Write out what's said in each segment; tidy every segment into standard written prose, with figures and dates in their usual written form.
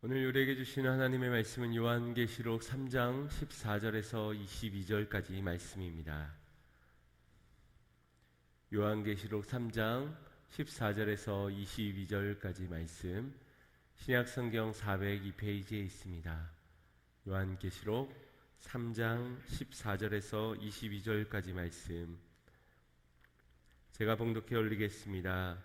오늘 우리에게 주시는 하나님의 말씀은 요한계시록 3장 14절에서 22절까지 말씀입니다. 요한계시록 3장 14절에서 22절까지 말씀, 신약성경 402페이지에 있습니다. 요한계시록 3장 14절에서 22절까지 말씀, 제가 봉독해 올리겠습니다.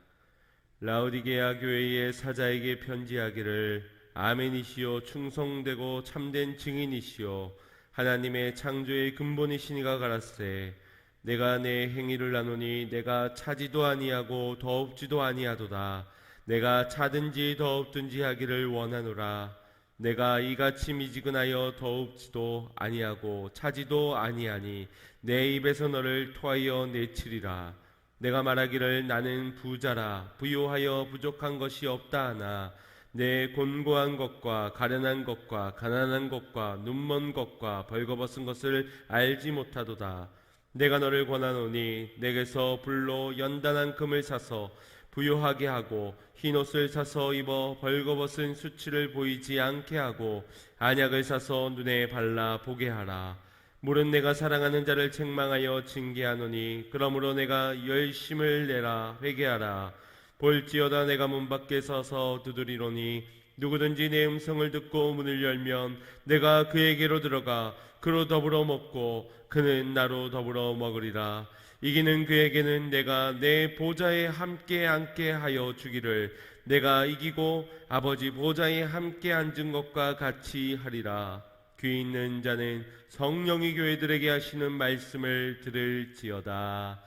라오디게아 교회의 사자에게 편지하기를, 아멘이시오, 충성되고 참된 증인이시오, 하나님의 창조의 근본이시니가 가라사대, 내가 내 행위를 아노니 내가 차지도 아니하고 더없지도 아니하도다. 내가 차든지 더없든지 하기를 원하노라. 내가 이같이 미지근하여 더없지도 아니하고 차지도 아니하니 내 입에서 너를 토하여 내치리라. 내가 말하기를 나는 부자라, 부요하여 부족한 것이 없다 하나 내 곤고한 것과 가련한 것과 가난한 것과 눈먼 것과 벌거벗은 것을 알지 못하도다. 내가 너를 권하노니 내게서 불로 연단한 금을 사서 부요하게 하고 흰옷을 사서 입어 벌거벗은 수치를 보이지 않게 하고 안약을 사서 눈에 발라 보게 하라. 물은 내가 사랑하는 자를 책망하여 징계하노니 그러므로 내가 열심을 내라 회개하라. 볼지어다 내가 문 밖에 서서 두드리노니 누구든지 내 음성을 듣고 문을 열면 내가 그에게로 들어가 그로 더불어 먹고 그는 나로 더불어 먹으리라. 이기는 그에게는 내가 내 보좌에 함께 앉게 하여 주기를, 내가 이기고 아버지 보좌에 함께 앉은 것과 같이 하리라. 귀 있는 자는 성령이 교회들에게 하시는 말씀을 들을지어다.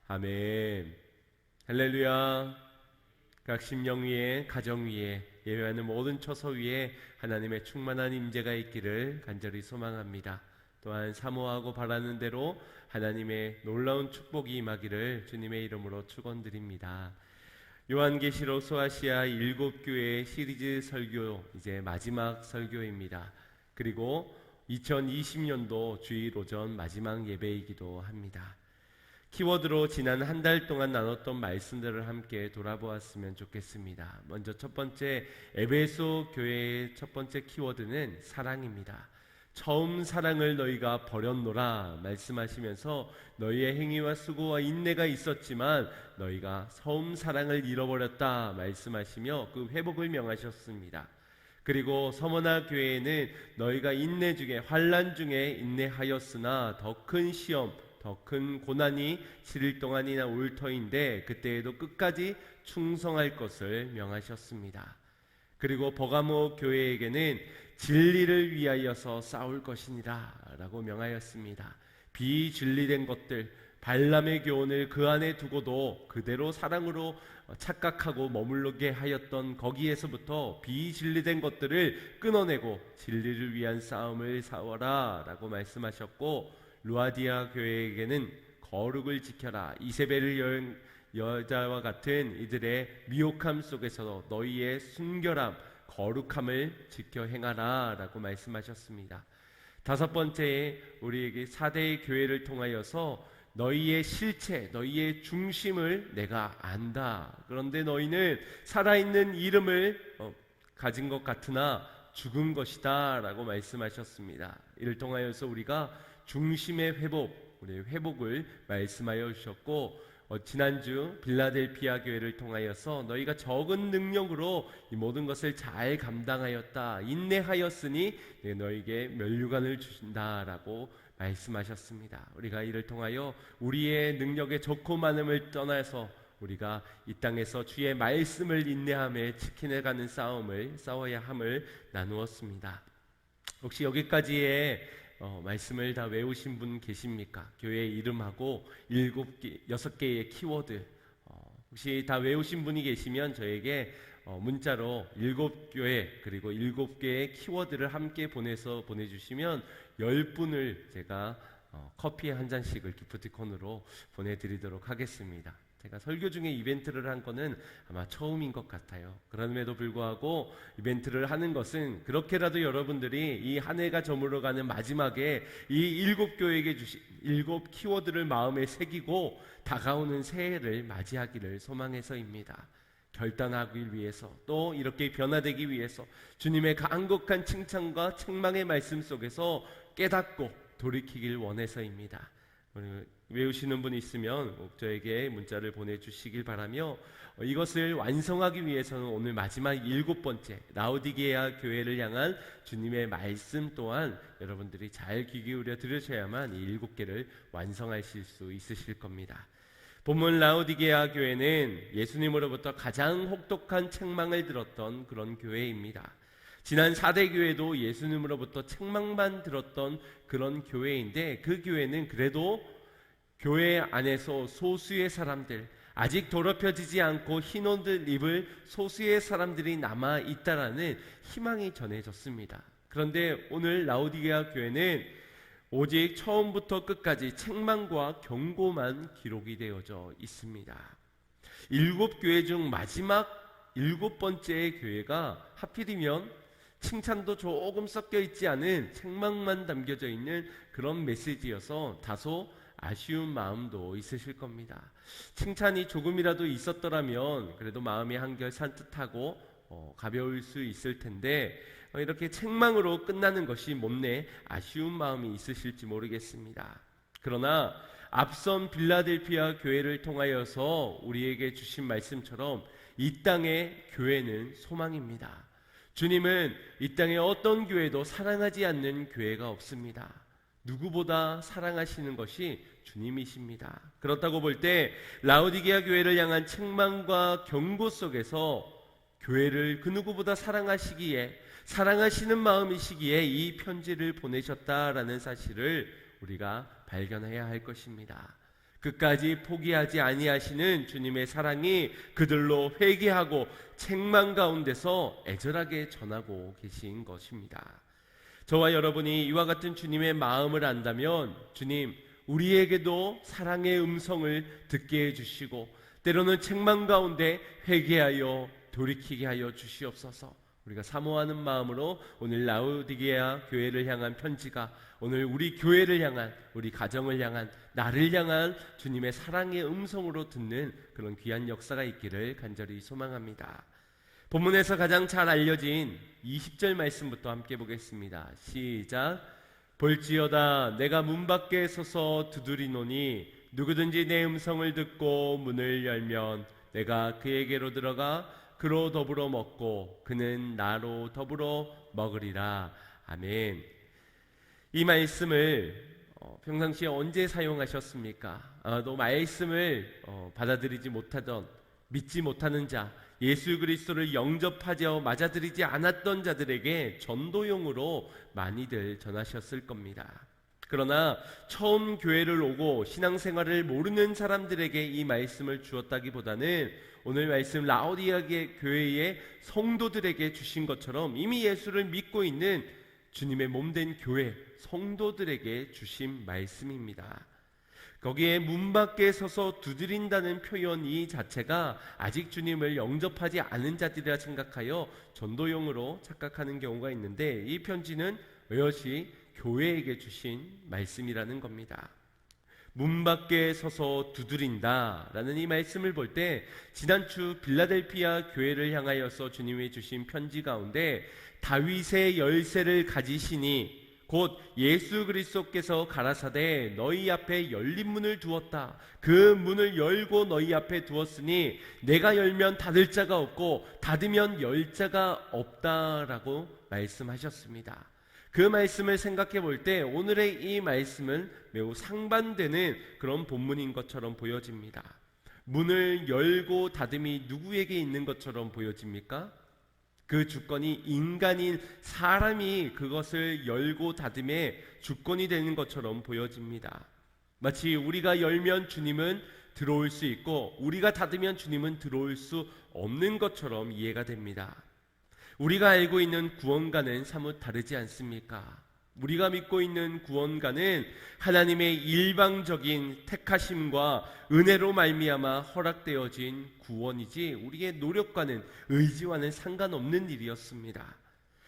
아멘. 할렐루야. 각 심령 위에, 가정 위에, 예배하는 모든 처소 위에 하나님의 충만한 임재가 있기를 간절히 소망합니다. 또한 사모하고 바라는 대로 하나님의 놀라운 축복이 임하기를 주님의 이름으로 축원드립니다. 요한계시록 소아시아 7교회 시리즈 설교 이제 마지막 설교입니다. 그리고 2020년도 주일 오전 마지막 예배이기도 합니다. 키워드로 지난 한 달 동안 나눴던 말씀들을 함께 돌아보았으면 좋겠습니다. 먼저 첫 번째, 에베소 교회의 첫 번째 키워드는 사랑입니다. 처음 사랑을 너희가 버렸노라 말씀하시면서 너희의 행위와 수고와 인내가 있었지만 너희가 처음 사랑을 잃어버렸다 말씀하시며 그 회복을 명하셨습니다. 그리고 서머나 교회에는 너희가 인내 중에, 환난 중에 인내하였으나 더 큰 시험, 더 큰 고난이 7일 동안이나 올 터인데 그때에도 끝까지 충성할 것을 명하셨습니다. 그리고 버가모 교회에게는 진리를 위하여서 싸울 것이니라 라고 명하였습니다. 비진리된 것들, 발람의 교훈을 그 안에 두고도 그대로 사랑으로 착각하고 머물게 하였던 거기에서부터 비진리된 것들을 끊어내고 진리를 위한 싸움을 싸워라 라고 말씀하셨고, 루아디아 교회에게는 거룩을 지켜라, 이세벨 여자와 같은 이들의 미혹함 속에서 너희의 순결함, 거룩함을 지켜 행하라 라고 말씀하셨습니다. 다섯 번째, 우리에게 4대의 교회를 통하여서 너희의 실체, 너희의 중심을 내가 안다. 그런데 너희는 살아있는 이름을 가진 것 같으나 죽은 것이다 라고 말씀하셨습니다. 이를 통하여서 우리가 중심의 회복, 우리의 회복을 말씀하여 주셨고, 지난주 빌라델피아 교회를 통하여서 너희가 적은 능력으로 이 모든 것을 잘 감당하였다, 인내하였으니 너희에게 면류관을 주신다라고 말씀하셨습니다. 우리가 이를 통하여 우리의 능력의 좋고 많음을 떠나서 우리가 이 땅에서 주의 말씀을 인내하며 지켜내가는 싸움을 싸워야 함을 나누었습니다. 혹시 여기까지의 말씀을 다 외우신 분 계십니까? 교회 이름하고 6개의 키워드 혹시 다 외우신 분이 계시면 저에게 문자로 7교회 그리고 7개의 키워드를 함께 보내주시면 10분을 제가 커피 한 잔씩을 기프티콘으로 보내드리도록 하겠습니다. 제가 설교 중에 이벤트를 한 거는 아마 처음인 것 같아요. 그럼에도 불구하고 이벤트를 하는 것은 그렇게라도 여러분들이 이 한 해가 저물어가는 마지막에 이 7교회에게 주신 7 키워드를 마음에 새기고 다가오는 새해를 맞이하기를 소망해서입니다. 결단하기 위해서, 또 이렇게 변화되기 위해서 주님의 간곡한 칭찬과 책망의 말씀 속에서 깨닫고 돌이키길 원해서입니다. 외우시는 분이 있으면 꼭 저에게 문자를 보내주시길 바라며, 이것을 완성하기 위해서는 오늘 마지막 7번째 라오디게아 교회를 향한 주님의 말씀 또한 여러분들이 잘 귀 기울여 들으셔야만 이 7개를 완성하실 수 있으실 겁니다. 본문 라오디게아 교회는 예수님으로부터 가장 혹독한 책망을 들었던 그런 교회입니다. 지난 4대 교회도 예수님으로부터 책망만 들었던 그런 교회인데, 그 교회는 그래도 교회 안에서 소수의 사람들, 아직 더럽혀지지 않고 흰 옷을 입을 소수의 사람들이 남아 있다라는 희망이 전해졌습니다. 그런데 오늘 라오디게아 교회는 오직 처음부터 끝까지 책망과 경고만 기록이 되어져 있습니다. 7교회 중 마지막 7번째 교회가 하필이면 칭찬도 조금 섞여 있지 않은 책망만 담겨져 있는 그런 메시지여서 다소 아쉬운 마음도 있으실 겁니다. 칭찬이 조금이라도 있었더라면 그래도 마음이 한결 산뜻하고 가벼울 수 있을 텐데, 이렇게 책망으로 끝나는 것이 못내 아쉬운 마음이 있으실지 모르겠습니다. 그러나 앞선 빌라델피아 교회를 통하여서 우리에게 주신 말씀처럼 이 땅의 교회는 소망입니다. 주님은 이 땅에 어떤 교회도 사랑하지 않는 교회가 없습니다. 누구보다 사랑하시는 것이 주님이십니다. 그렇다고 볼 때 라오디게아 교회를 향한 책망과 경고 속에서 교회를 그 누구보다 사랑하시기에, 사랑하시는 마음이시기에 이 편지를 보내셨다라는 사실을 우리가 발견해야 할 것입니다. 끝까지 포기하지 아니하시는 주님의 사랑이 그들로 회개하고 책망 가운데서 애절하게 전하고 계신 것입니다. 저와 여러분이 이와 같은 주님의 마음을 안다면 주님, 우리에게도 사랑의 음성을 듣게 해주시고 때로는 책망 가운데 회개하여 돌이키게 하여 주시옵소서. 우리가 사모하는 마음으로 오늘 라오디게아 교회를 향한 편지가 오늘 우리 교회를 향한, 우리 가정을 향한, 나를 향한 주님의 사랑의 음성으로 듣는 그런 귀한 역사가 있기를 간절히 소망합니다. 본문에서 가장 잘 알려진 20절 말씀부터 함께 보겠습니다. 시작. 볼지어다 내가 문 밖에 서서 두드리노니 누구든지 내 음성을 듣고 문을 열면 내가 그에게로 들어가 그로 더불어 먹고 그는 나로 더불어 먹으리라. 아멘. 이 말씀을 평상시에 언제 사용하셨습니까? 또 말씀을 받아들이지 못하던, 믿지 못하는 자, 예수 그리스도를 영접하지 맞아들이지 않았던 자들에게 전도용으로 많이들 전하셨을 겁니다. 그러나 처음 교회를 오고 신앙생활을 모르는 사람들에게 이 말씀을 주었다기보다는 오늘 말씀 라오디게아 교회의 성도들에게 주신 것처럼 이미 예수를 믿고 있는 주님의 몸된 교회 성도들에게 주신 말씀입니다. 거기에 문 밖에 서서 두드린다는 표현 이 자체가 아직 주님을 영접하지 않은 자들이라 생각하여 전도용으로 착각하는 경우가 있는데, 이 편지는 여럿이 교회에게 주신 말씀이라는 겁니다. 문 밖에 서서 두드린다라는 이 말씀을 볼 때 지난주 빌라델피아 교회를 향하여서 주님이 주신 편지 가운데 다윗의 열쇠를 가지시니 곧 예수 그리스도께서 가라사대 너희 앞에 열린 문을 두었다. 그 문을 열고 너희 앞에 두었으니 내가 열면 닫을 자가 없고 닫으면 열 자가 없다라고 말씀하셨습니다. 그 말씀을 생각해 볼 때 오늘의 이 말씀은 매우 상반되는 그런 본문인 것처럼 보여집니다. 문을 열고 닫음이 누구에게 있는 것처럼 보여집니까? 그 주권이 인간인 사람이 그것을 열고 닫음의 주권이 되는 것처럼 보여집니다. 마치 우리가 열면 주님은 들어올 수 있고 우리가 닫으면 주님은 들어올 수 없는 것처럼 이해가 됩니다. 우리가 알고 있는 구원과는 사뭇 다르지 않습니까? 우리가 믿고 있는 구원과는 하나님의 일방적인 택하심과 은혜로 말미암아 허락되어진 구원이지 우리의 노력과는 의지와는 상관없는 일이었습니다.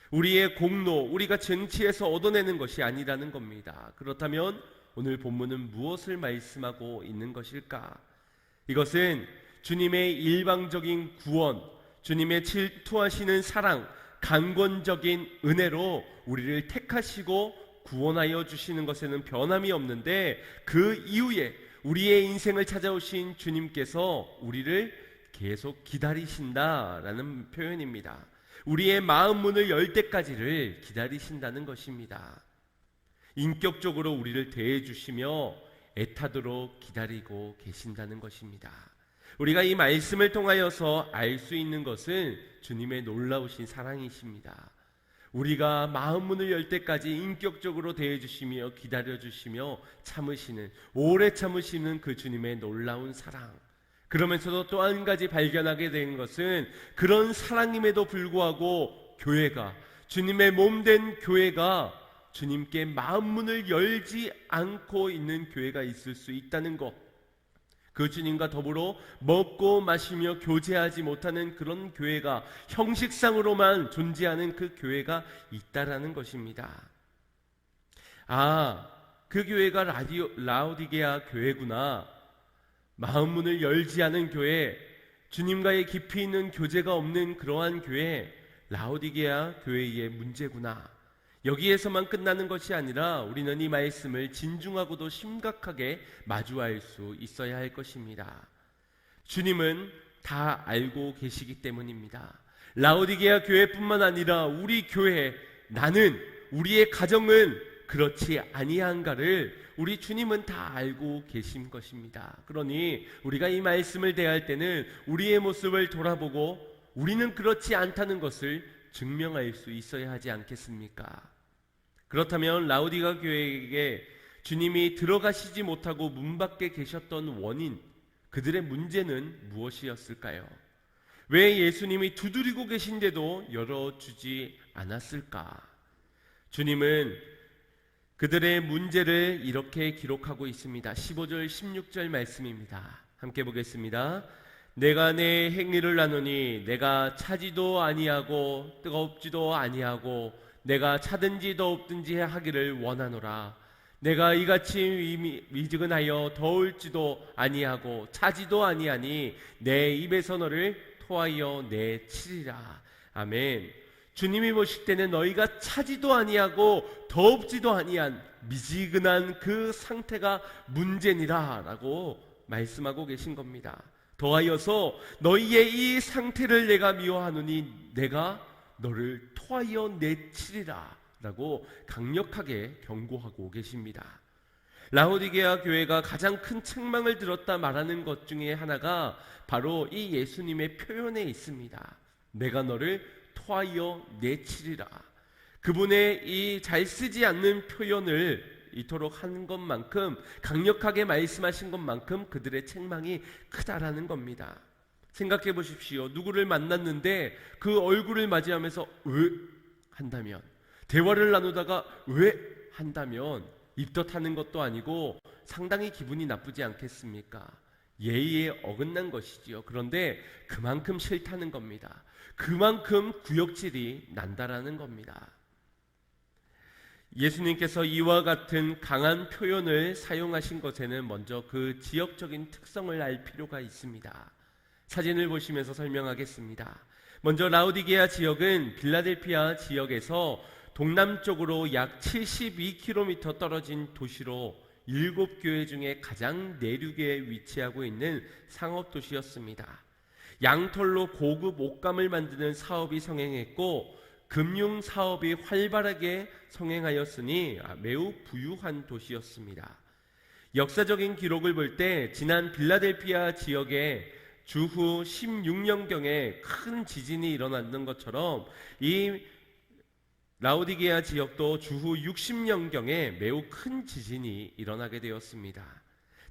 우리의 공로, 우리가 쟁취해서 얻어내는 것이 아니라는 겁니다. 그렇다면 오늘 본문은 무엇을 말씀하고 있는 것일까? 이것은 주님의 일방적인 구원, 주님의 질투하시는 사랑, 강권적인 은혜로 우리를 택하시고 구원하여 주시는 것에는 변함이 없는데, 그 이후에 우리의 인생을 찾아오신 주님께서 우리를 계속 기다리신다라는 표현입니다. 우리의 마음 문을 열 때까지를 기다리신다는 것입니다. 인격적으로 우리를 대해 주시며 애타도록 기다리고 계신다는 것입니다. 우리가 이 말씀을 통하여서 알 수 있는 것은 주님의 놀라우신 사랑이십니다. 우리가 마음 문을 열 때까지 인격적으로 대해 주시며 기다려 주시며 참으시는, 오래 참으시는 그 주님의 놀라운 사랑. 그러면서도 또 한 가지 발견하게 된 것은, 그런 사랑임에도 불구하고 교회가, 주님의 몸된 교회가 주님께 마음 문을 열지 않고 있는 교회가 있을 수 있다는 것, 그 주님과 더불어 먹고 마시며 교제하지 못하는 그런 교회가, 형식상으로만 존재하는 그 교회가 있다라는 것입니다. 그 교회가 라오디게아 교회구나. 마음 문을 열지 않은 교회, 주님과의 깊이 있는 교제가 없는 그러한 교회, 라오디게아 교회의 문제구나. 여기에서만 끝나는 것이 아니라 우리는 이 말씀을 진중하고도 심각하게 마주할 수 있어야 할 것입니다. 주님은 다 알고 계시기 때문입니다. 라오디게아 교회뿐만 아니라 우리 교회, 나는, 우리의 가정은 그렇지 아니한가를 우리 주님은 다 알고 계신 것입니다. 그러니 우리가 이 말씀을 대할 때는 우리의 모습을 돌아보고 우리는 그렇지 않다는 것을 증명할 수 있어야 하지 않겠습니까? 그렇다면 라오디게아 교회에게 주님이 들어가시지 못하고 문 밖에 계셨던 원인, 그들의 문제는 무엇이었을까요? 왜 예수님이 두드리고 계신데도 열어주지 않았을까? 주님은 그들의 문제를 이렇게 기록하고 있습니다. 15절 16절 말씀입니다. 함께 보겠습니다. 내가 내 행위를 아노니 내가 차지도 아니하고 뜨겁지도 아니하고 내가 차든지 더웁든지 하기를 원하노라. 내가 이같이 미지근하여 더울지도 아니하고 차지도 아니하니 내 입에서 너를 토하여 내치리라. 아멘. 주님이 보실 때는 너희가 차지도 아니하고 더웁지도 아니한 미지근한 그 상태가 문제니라 라고 말씀하고 계신 겁니다. 더하여서 너희의 이 상태를 내가 미워하노니 내가 너를 토하여 내치리라 라고 강력하게 경고하고 계십니다. 라오디게아 교회가 가장 큰 책망을 들었다 말하는 것 중에 하나가 바로 이 예수님의 표현에 있습니다. 내가 너를 토하여 내치리라. 그분의 이 잘 쓰지 않는 표현을 이토록 한 것만큼, 강력하게 말씀하신 것만큼 그들의 책망이 크다라는 겁니다. 생각해 보십시오. 누구를 만났는데 그 얼굴을 맞이하면서 왜? 한다면, 대화를 나누다가 왜? 한다면 입덧하는 것도 아니고 상당히 기분이 나쁘지 않겠습니까? 예의에 어긋난 것이지요. 그런데 그만큼 싫다는 겁니다. 그만큼 구역질이 난다라는 겁니다. 예수님께서 이와 같은 강한 표현을 사용하신 것에는 먼저 그 지역적인 특성을 알 필요가 있습니다. 사진을 보시면서 설명하겠습니다. 먼저 라오디게아 지역은 빌라델피아 지역에서 동남쪽으로 약 72km 떨어진 도시로 7교회 중에 가장 내륙에 위치하고 있는 상업도시였습니다. 양털로 고급 옷감을 만드는 사업이 성행했고 금융사업이 활발하게 성행하였으니 매우 부유한 도시였습니다. 역사적인 기록을 볼 때 지난 빌라델피아 지역에 주후 16년경에 큰 지진이 일어났는 것처럼 이 라오디게아 지역도 주후 60년경에 매우 큰 지진이 일어나게 되었습니다.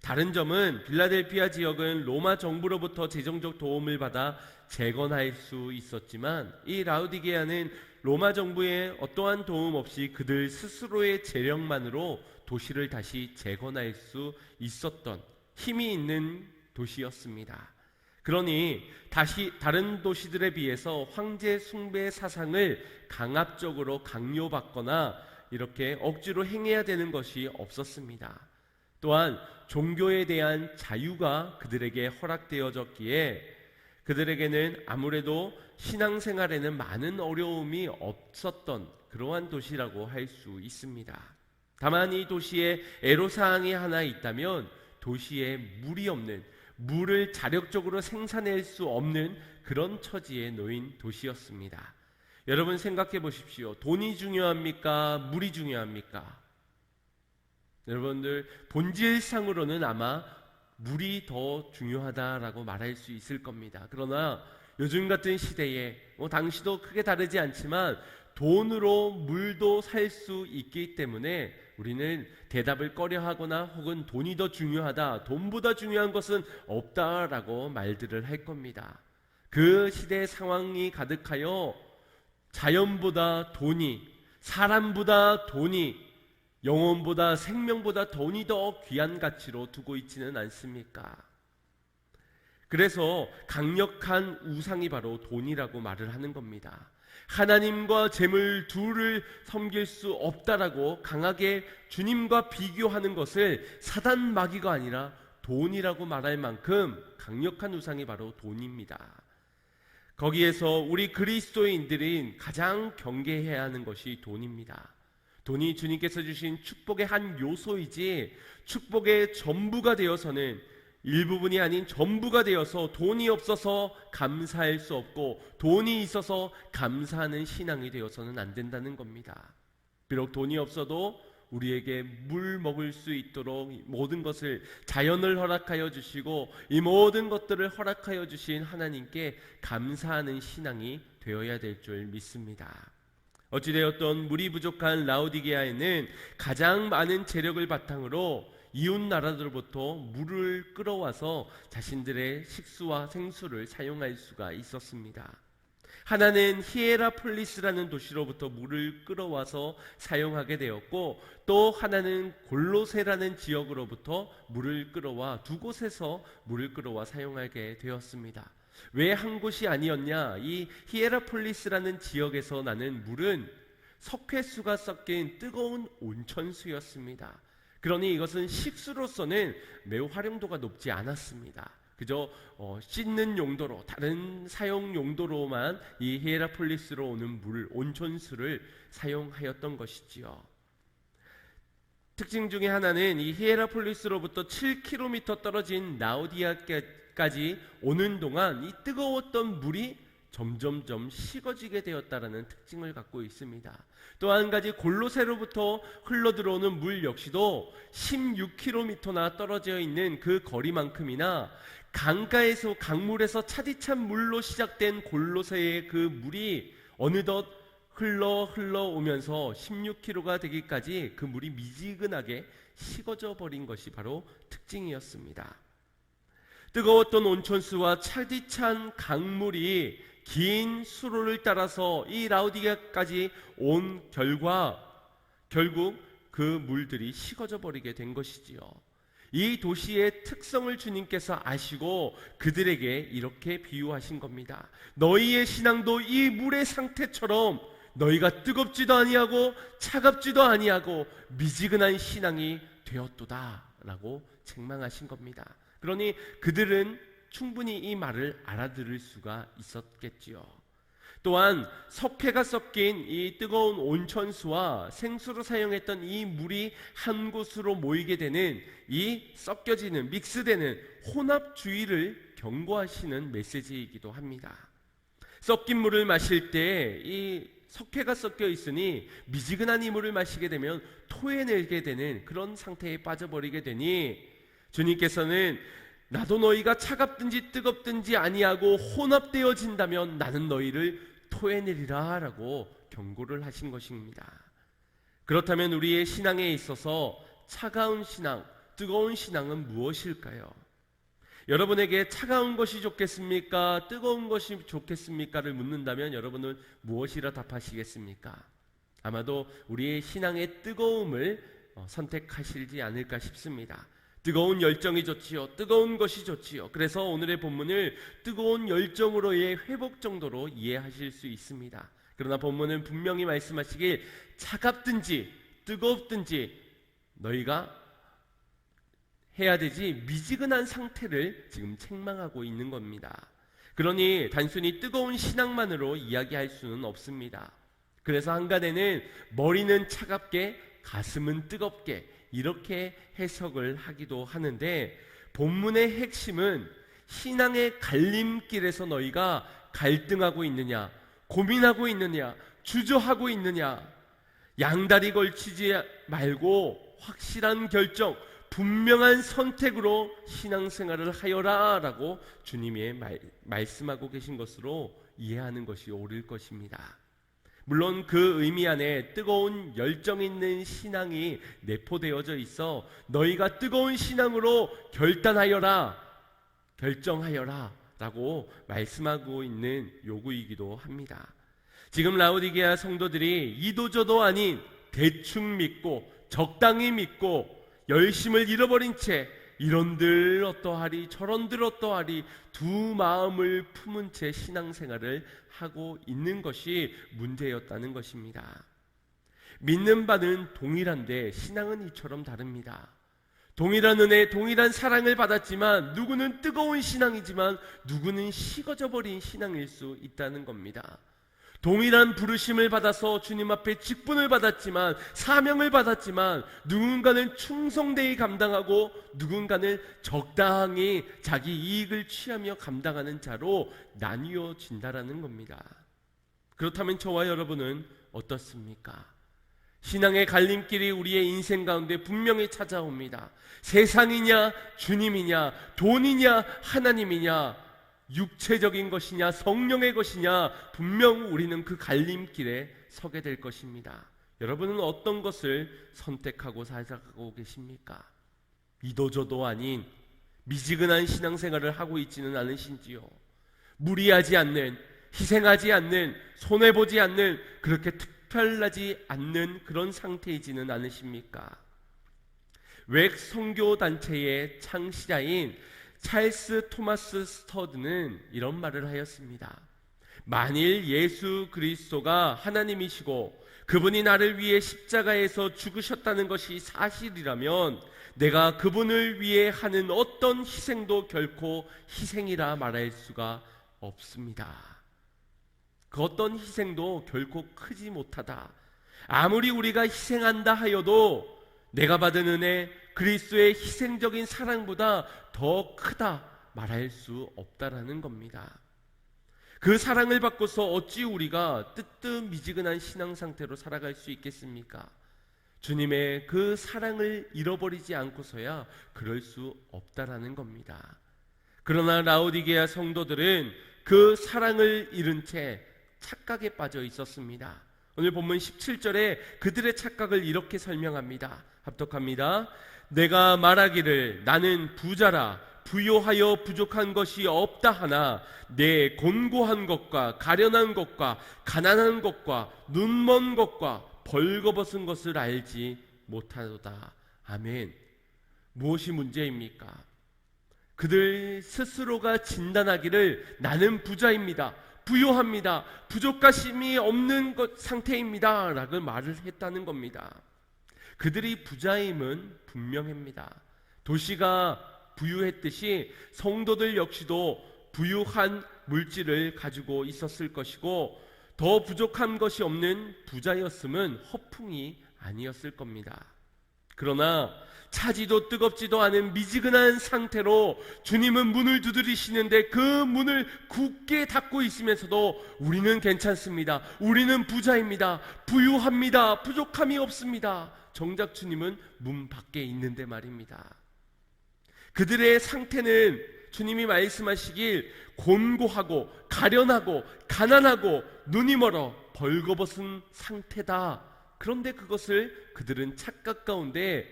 다른 점은 빌라델피아 지역은 로마 정부로부터 재정적 도움을 받아 재건할 수 있었지만 이 라오디게아는 로마 정부의 어떠한 도움 없이 그들 스스로의 재력만으로 도시를 다시 재건할 수 있었던 힘이 있는 도시였습니다. 그러니 다시 다른 도시들에 비해서 황제 숭배 사상을 강압적으로 강요받거나 이렇게 억지로 행해야 되는 것이 없었습니다. 또한 종교에 대한 자유가 그들에게 허락되어졌기에 그들에게는 아무래도 신앙생활에는 많은 어려움이 없었던 그러한 도시라고 할 수 있습니다. 다만 이 도시에 애로사항이 하나 있다면 도시에 물이 없는, 물을 자력적으로 생산할 수 없는 그런 처지에 놓인 도시였습니다. 여러분 생각해 보십시오. 돈이 중요합니까? 물이 중요합니까? 여러분들 본질상으로는 아마 물이 더 중요하다라고 말할 수 있을 겁니다. 그러나 요즘 같은 시대에 당시도 크게 다르지 않지만 돈으로 물도 살 수 있기 때문에 우리는 대답을 꺼려하거나 혹은 돈이 더 중요하다, 돈보다 중요한 것은 없다라고 말들을 할 겁니다. 그 시대의 상황이 가득하여 자연보다 돈이, 사람보다 돈이, 영혼보다 생명보다 돈이 더 귀한 가치로 두고 있지는 않습니까? 그래서 강력한 우상이 바로 돈이라고 말을 하는 겁니다. 하나님과 재물 둘을 섬길 수 없다라고 강하게 주님과 비교하는 것을 사단 마귀가 아니라 돈이라고 말할 만큼 강력한 우상이 바로 돈입니다. 거기에서 우리 그리스도인들인 가장 경계해야 하는 것이 돈입니다. 돈이 주님께서 주신 축복의 한 요소이지 축복의 전부가 되어서는, 일부분이 아닌 전부가 되어서 돈이 없어서 감사할 수 없고 돈이 있어서 감사하는 신앙이 되어서는 안 된다는 겁니다. 비록 돈이 없어도 우리에게 물 먹을 수 있도록 모든 것을, 자연을 허락하여 주시고 이 모든 것들을 허락하여 주신 하나님께 감사하는 신앙이 되어야 될 줄 믿습니다. 어찌되었던 물이 부족한 라오디게아에는 가장 많은 재력을 바탕으로 이웃 나라들로부터 물을 끌어와서 자신들의 식수와 생수를 사용할 수가 있었습니다. 하나는 히에라폴리스라는 도시로부터 물을 끌어와서 사용하게 되었고, 또 하나는 골로세라는 지역으로부터 물을 끌어와 두 곳에서 물을 끌어와 사용하게 되었습니다. 왜 한 곳이 아니었냐? 이 히에라폴리스라는 지역에서 나는 물은 석회수가 섞인 뜨거운 온천수였습니다. 그러니 이것은 식수로서는 매우 활용도가 높지 않았습니다. 그저 씻는 용도로, 다른 사용 용도로만 이 히에라폴리스로 오는 물, 온천수를 사용하였던 것이지요. 특징 중에 하나는 이 히에라폴리스로부터 7km 떨어진 라오디게아까지 오는 동안 이 뜨거웠던 물이 점점점 식어지게 되었다라는 특징을 갖고 있습니다. 또 한 가지, 골로새로부터 흘러들어오는 물 역시도 16km나 떨어져 있는 그 거리만큼이나 강가에서, 강물에서 차디찬 물로 시작된 골로새의 그 물이 어느덧 흘러오면서 16km가 되기까지 그 물이 미지근하게 식어져 버린 것이 바로 특징이었습니다. 뜨거웠던 온천수와 차디찬 강물이 긴 수로를 따라서 이 라오디게아까지 온 결국 그 물들이 식어져 버리게 된 것이지요. 이 도시의 특성을 주님께서 아시고 그들에게 이렇게 비유하신 겁니다. 너희의 신앙도 이 물의 상태처럼 너희가 뜨겁지도 아니하고 차갑지도 아니하고 미지근한 신앙이 되었도다 라고 책망하신 겁니다. 그러니 그들은 충분히 이 말을 알아들을 수가 있었겠지요. 또한 석회가 섞인 이 뜨거운 온천수와 생수로 사용했던 이 물이 한 곳으로 모이게 되는 이 섞여지는, 믹스되는 혼합주의를 경고하시는 메시지이기도 합니다. 섞인 물을 마실 때 이 석회가 섞여 있으니 미지근한 이 물을 마시게 되면 토해내게 되는 그런 상태에 빠져버리게 되니, 주님께서는 나도 너희가 차갑든지 뜨겁든지 아니하고 혼합되어진다면 나는 너희를 토해내리라 라고 경고를 하신 것입니다. 그렇다면 우리의 신앙에 있어서 차가운 신앙, 뜨거운 신앙은 무엇일까요? 여러분에게 차가운 것이 좋겠습니까? 뜨거운 것이 좋겠습니까?를 묻는다면 여러분은 무엇이라 답하시겠습니까? 아마도 우리의 신앙의 뜨거움을 선택하시지 않을까 싶습니다. 뜨거운 열정이 좋지요. 뜨거운 것이 좋지요. 그래서 오늘의 본문을 뜨거운 열정으로의 회복 정도로 이해하실 수 있습니다. 그러나 본문은 분명히 말씀하시길 차갑든지 뜨겁든지 너희가 해야 되지 미지근한 상태를 지금 책망하고 있는 겁니다. 그러니 단순히 뜨거운 신앙만으로 이야기할 수는 없습니다. 그래서 한간에는 머리는 차갑게 가슴은 뜨겁게 이렇게 해석을 하기도 하는데, 본문의 핵심은 신앙의 갈림길에서 너희가 갈등하고 있느냐, 고민하고 있느냐, 주저하고 있느냐, 양다리 걸치지 말고 확실한 결정, 분명한 선택으로 신앙생활을 하여라 라고 주님이 말씀하고 계신 것으로 이해하는 것이 옳을 것입니다. 물론 그 의미 안에 뜨거운 열정 있는 신앙이 내포되어져 있어 너희가 뜨거운 신앙으로 결단하여라, 결정하여라 라고 말씀하고 있는 요구이기도 합니다. 지금 라오디게아 성도들이 이도저도 아닌 대충 믿고 적당히 믿고 열심을 잃어버린 채 이런들 어떠하리 저런들 어떠하리 두 마음을 품은 채 신앙생활을 하고 있는 것이 문제였다는 것입니다. 믿는 바는 동일한데 신앙은 이처럼 다릅니다. 동일한 은혜, 동일한 사랑을 받았지만 누구는 뜨거운 신앙이지만 누구는 식어져 버린 신앙일 수 있다는 겁니다. 동일한 부르심을 받아서 주님 앞에 직분을 받았지만, 사명을 받았지만 누군가는 충성되이 감당하고 누군가는 적당히 자기 이익을 취하며 감당하는 자로 나뉘어진다라는 겁니다. 그렇다면 저와 여러분은 어떻습니까? 신앙의 갈림길이 우리의 인생 가운데 분명히 찾아옵니다. 세상이냐 주님이냐, 돈이냐 하나님이냐, 육체적인 것이냐 성령의 것이냐, 분명 우리는 그 갈림길에 서게 될 것입니다. 여러분은 어떤 것을 선택하고 살아가고 계십니까? 이도저도 아닌 미지근한 신앙생활을 하고 있지는 않으신지요? 무리하지 않는, 희생하지 않는, 손해보지 않는, 그렇게 특별하지 않는 그런 상태이지는 않으십니까? 웩 선교단체의 창시자인 찰스 토마스 스터드는 이런 말을 하였습니다. 만일 예수 그리스도가 하나님이시고 그분이 나를 위해 십자가에서 죽으셨다는 것이 사실이라면 내가 그분을 위해 하는 어떤 희생도 결코 희생이라 말할 수가 없습니다. 그 어떤 희생도 결코 크지 못하다. 아무리 우리가 희생한다 하여도 내가 받은 은혜, 그리스도의 희생적인 사랑보다 더 크다 말할 수 없다라는 겁니다. 그 사랑을 받고서 어찌 우리가 뜨뜻미지근한 신앙 상태로 살아갈 수 있겠습니까? 주님의 그 사랑을 잃어버리지 않고서야 그럴 수 없다라는 겁니다. 그러나 라오디게아 성도들은 그 사랑을 잃은 채 착각에 빠져 있었습니다. 오늘 본문 17절에 그들의 착각을 이렇게 설명합니다. 합독합니다. 내가 말하기를 나는 부자라 부요하여 부족한 것이 없다 하나 내 곤고한 것과 가련한 것과 가난한 것과 눈먼 것과 벌거벗은 것을 알지 못하도다. 아멘. 무엇이 문제입니까? 그들 스스로가 진단하기를 나는 부자입니다, 부요합니다, 부족하심이 없는 상태입니다 라고 말을 했다는 겁니다. 그들이 부자임은 분명합니다. 도시가 부유했듯이 성도들 역시도 부유한 물질을 가지고 있었을 것이고 더 부족한 것이 없는 부자였음은 허풍이 아니었을 겁니다. 그러나 차지도 뜨겁지도 않은 미지근한 상태로 주님은 문을 두드리시는데 그 문을 굳게 닫고 있으면서도 우리는 괜찮습니다, 우리는 부자입니다, 부유합니다, 부족함이 없습니다. 정작 주님은 문 밖에 있는데 말입니다. 그들의 상태는 주님이 말씀하시길 곤고하고 가련하고 가난하고 눈이 멀어 벌거벗은 상태다. 그런데 그것을 그들은 착각 가운데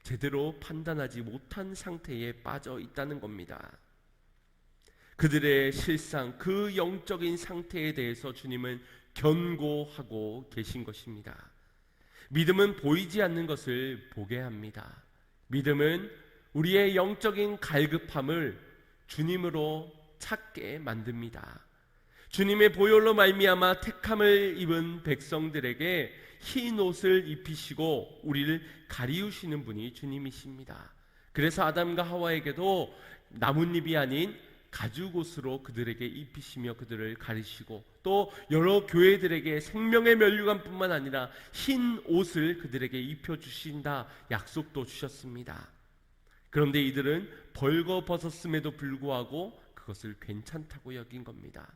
제대로 판단하지 못한 상태에 빠져 있다는 겁니다. 그들의 실상, 그 영적인 상태에 대해서 주님은 견고하고 계신 것입니다. 믿음은 보이지 않는 것을 보게 합니다. 믿음은 우리의 영적인 갈급함을 주님으로 찾게 만듭니다. 주님의 보혈로 말미암아 택함을 입은 백성들에게 흰 옷을 입히시고 우리를 가리우시는 분이 주님이십니다. 그래서 아담과 하와에게도 나뭇잎이 아닌 가죽옷으로 그들에게 입히시며 그들을 가리시고, 또 여러 교회들에게 생명의 면류관뿐만 아니라 흰 옷을 그들에게 입혀주신다 약속도 주셨습니다. 그런데 이들은 벌거벗었음에도 불구하고 그것을 괜찮다고 여긴 겁니다.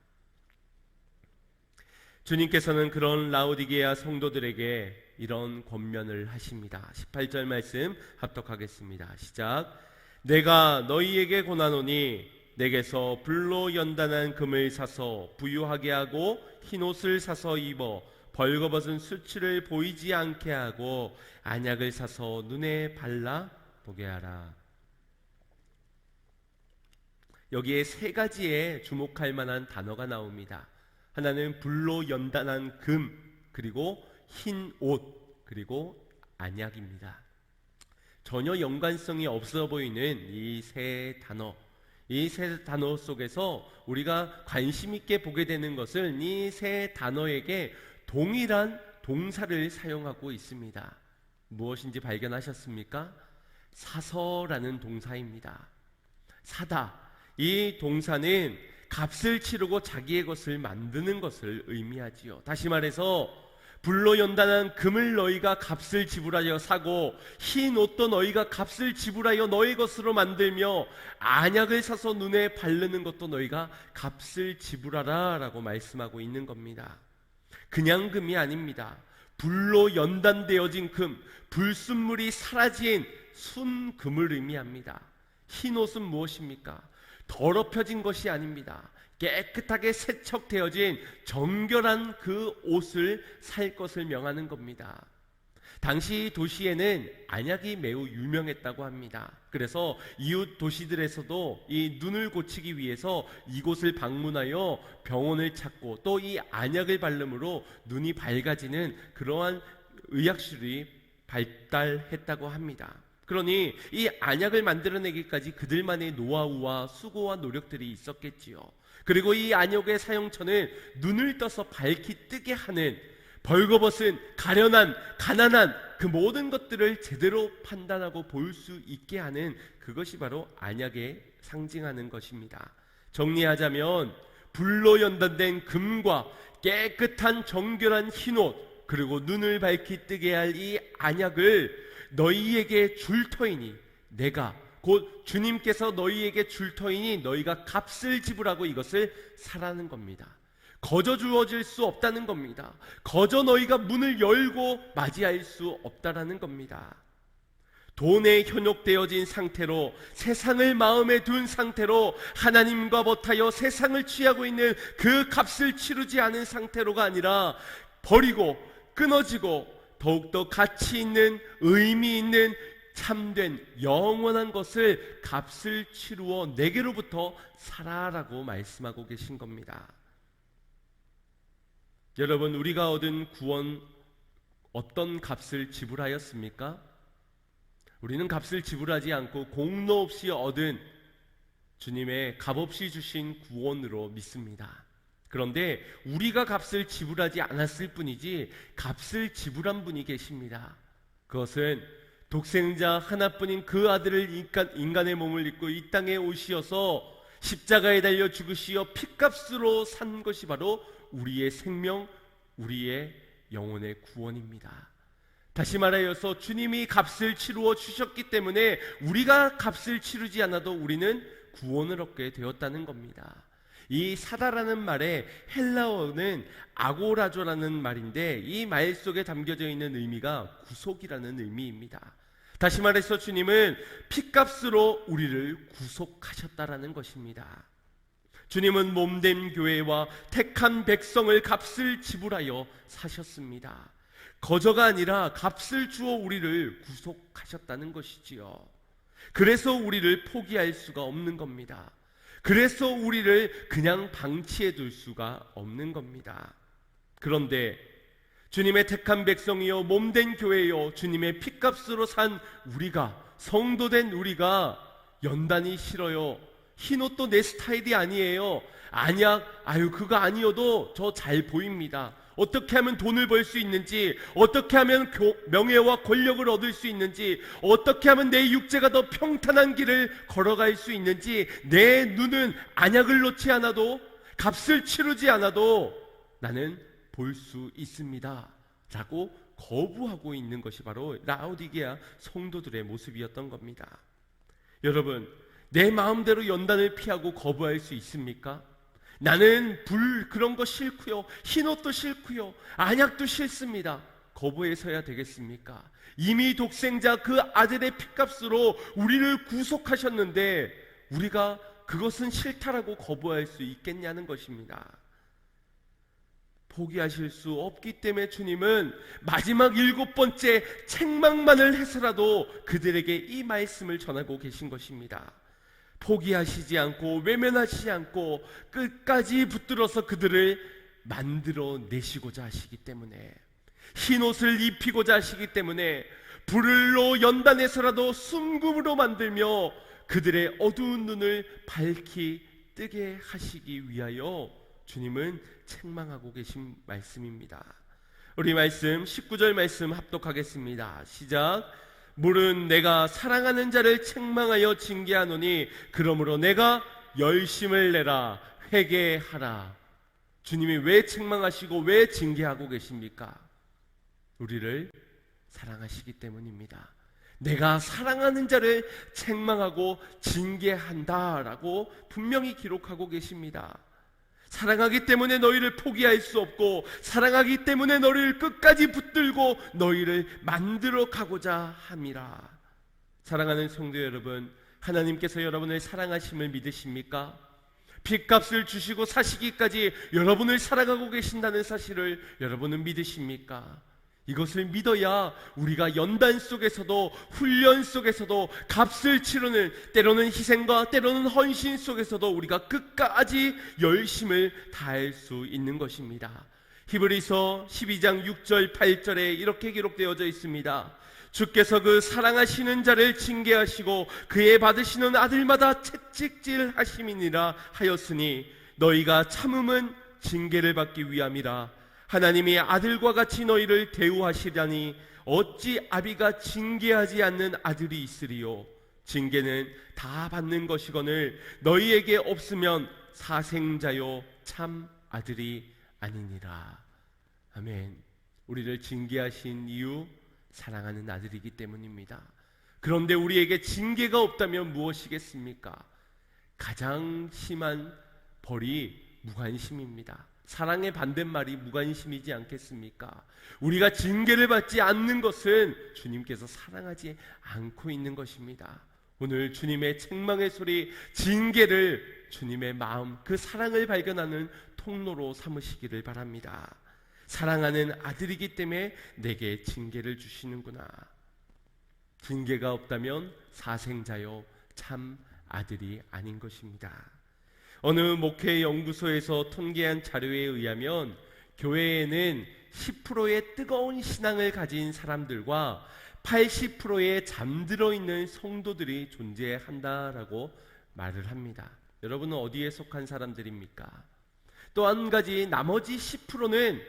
주님께서는 그런 라오디게아 성도들에게 이런 권면을 하십니다. 18절 말씀 합독하겠습니다. 시작. 내가 너희에게 권하노니 내게서 불로 연단한 금을 사서 부유하게 하고 흰옷을 사서 입어 벌거벗은 수치를 보이지 않게 하고 안약을 사서 눈에 발라 보게 하라. 여기에 세 가지에 주목할 만한 단어가 나옵니다. 하나는 불로 연단한 금, 그리고 흰 옷, 그리고 안약입니다. 전혀 연관성이 없어 보이는 이 세 단어 속에서 우리가 관심 있게 보게 되는 것은 이 세 단어에게 동일한 동사를 사용하고 있습니다. 무엇인지 발견하셨습니까? 사서라는 동사입니다. 사다. 이 동사는 값을 치르고 자기의 것을 만드는 것을 의미하지요. 다시 말해서 불로 연단한 금을 너희가 값을 지불하여 사고 흰 옷도 너희가 값을 지불하여 너희 것으로 만들며 안약을 사서 눈에 바르는 것도 너희가 값을 지불하라 라고 말씀하고 있는 겁니다. 그냥 금이 아닙니다. 불로 연단되어진 금, 불순물이 사라진 순금을 의미합니다. 흰 옷은 무엇입니까? 더럽혀진 것이 아닙니다. 깨끗하게 세척되어진 정결한 그 옷을 살 것을 명하는 겁니다. 당시 도시에는 안약이 매우 유명했다고 합니다. 그래서 이웃 도시들에서도 이 눈을 고치기 위해서 이곳을 방문하여 병원을 찾고 또 이 안약을 바름으로 눈이 밝아지는 그러한 의학술이 발달했다고 합니다. 그러니 이 안약을 만들어내기까지 그들만의 노하우와 수고와 노력들이 있었겠지요. 그리고 이 안약의 사용처는 눈을 떠서 밝히 뜨게 하는, 벌거벗은, 가련한, 가난한 그 모든 것들을 제대로 판단하고 볼 수 있게 하는 그것이 바로 안약에 상징하는 것입니다. 정리하자면 불로 연단된 금과 깨끗한 정결한 흰옷, 그리고 눈을 밝히 뜨게 할 이 안약을 너희에게 줄 터이니, 내가 곧 주님께서 너희에게 줄 터이니 너희가 값을 지불하고 이것을 사라는 겁니다. 거저 주어질 수 없다는 겁니다. 거저 너희가 문을 열고 맞이할 수 없다라는 겁니다. 돈에 현혹되어진 상태로, 세상을 마음에 둔 상태로, 하나님과 못하여 세상을 취하고 있는 그 값을 치르지 않은 상태로가 아니라 버리고 끊어지고 더욱더 가치 있는, 의미 있는, 참된 영원한 것을 값을 치루어 내게로부터 사라라고 말씀하고 계신 겁니다. 여러분, 우리가 얻은 구원 어떤 값을 지불하였습니까? 우리는 값을 지불하지 않고 공로 없이 얻은 주님의 값없이 주신 구원으로 믿습니다. 그런데 우리가 값을 지불하지 않았을 뿐이지 값을 지불한 분이 계십니다. 그것은 독생자 하나뿐인 그 아들을 인간의 몸을 입고 이 땅에 오시어서 십자가에 달려 죽으시어 핏값으로 산 것이 바로 우리의 생명, 우리의 영혼의 구원입니다. 다시 말하여서 주님이 값을 치루어 주셨기 때문에 우리가 값을 치르지 않아도 우리는 구원을 얻게 되었다는 겁니다. 이 사다라는 말의 헬라어는 아고라조라는 말인데 이 말 속에 담겨져 있는 의미가 구속이라는 의미입니다. 다시 말해서 주님은 핏값으로 우리를 구속하셨다라는 것입니다. 주님은 몸된 교회와 택한 백성을 값을 지불하여 사셨습니다. 거저가 아니라 값을 주어 우리를 구속하셨다는 것이지요. 그래서 우리를 포기할 수가 없는 겁니다. 그래서 우리를 그냥 방치해 둘 수가 없는 겁니다. 그런데 주님의 택한 백성이요 몸된 교회요 주님의 핏값으로 산 우리가, 성도된 우리가 연단이 싫어요, 흰옷도 내 스타일이 아니에요, 안약 그거 아니어도 저 잘 보입니다, 어떻게 하면 돈을 벌 수 있는지, 어떻게 하면 명예와 권력을 얻을 수 있는지, 어떻게 하면 내 육체가 더 평탄한 길을 걸어갈 수 있는지, 내 눈은 안약을 놓지 않아도, 값을 치르지 않아도 나는 볼 수 있습니다 라고 거부하고 있는 것이 바로 라오디게아 성도들의 모습이었던 겁니다. 여러분, 내 마음대로 연단을 피하고 거부할 수 있습니까? 나는 그런 거 싫고요, 흰옷도 싫고요, 안약도 싫습니다. 거부해서야 되겠습니까? 이미 독생자 그 아들의 피값으로 우리를 구속하셨는데 우리가 그것은 싫다라고 거부할 수 있겠냐는 것입니다. 포기하실 수 없기 때문에 주님은 마지막 7번째 책망만을 해서라도 그들에게 이 말씀을 전하고 계신 것입니다. 포기하시지 않고 외면하시지 않고 끝까지 붙들어서 그들을 만들어 내시고자 하시기 때문에, 흰옷을 입히고자 하시기 때문에 불로 연단해서라도 순금으로 만들며 그들의 어두운 눈을 밝히 뜨게 하시기 위하여 주님은 책망하고 계신 말씀입니다. 우리 말씀 19절 말씀 합독하겠습니다. 시작. 물은 내가 사랑하는 자를 책망하여 징계하노니 그러므로 내가 열심을 내라 회개하라. 주님이 왜 책망하시고 왜 징계하고 계십니까? 우리를 사랑하시기 때문입니다. 내가 사랑하는 자를 책망하고 징계한다라고 분명히 기록하고 계십니다. 사랑하기 때문에 너희를 포기할 수 없고, 사랑하기 때문에 너희를 끝까지 붙들고 너희를 만들어 가고자 함이라. 사랑하는 성도 여러분, 하나님께서 여러분을 사랑하심을 믿으십니까? 핏값을 주시고 사시기까지 여러분을 사랑하고 계신다는 사실을 여러분은 믿으십니까? 이것을 믿어야 우리가 연단 속에서도, 훈련 속에서도, 값을 치르는, 때로는 희생과 때로는 헌신 속에서도 우리가 끝까지 열심을 다할 수 있는 것입니다. 히브리서 12장 6절 8절에 이렇게 기록되어져 있습니다. 주께서 그 사랑하시는 자를 징계하시고 그의 받으시는 아들마다 채찍질 하심이니라 하였으니 너희가 참음은 징계를 받기 위함이라. 하나님이 아들과 같이 너희를 대우하시려니 어찌 아비가 징계하지 않는 아들이 있으리요. 징계는 다 받는 것이거늘 너희에게 없으면 사생자요 참 아들이 아니니라. 아멘. 우리를 징계하신 이유, 사랑하는 아들이기 때문입니다. 그런데 우리에게 징계가 없다면 무엇이겠습니까? 가장 심한 벌이 무관심입니다. 사랑의 반대말이 무관심이지 않겠습니까? 우리가 징계를 받지 않는 것은 주님께서 사랑하지 않고 있는 것입니다. 오늘 주님의 책망의 소리, 징계를 주님의 마음, 그 사랑을 발견하는 통로로 삼으시기를 바랍니다. 사랑하는 아들이기 때문에 내게 징계를 주시는구나. 징계가 없다면 사생자요 참 아들이 아닌 것입니다. 어느 목회 연구소에서 통계한 자료에 의하면 교회에는 10%의 뜨거운 신앙을 가진 사람들과 80%의 잠들어 있는 성도들이 존재한다라고 말을 합니다. 여러분은 어디에 속한 사람들입니까? 또 한 가지, 나머지 10%는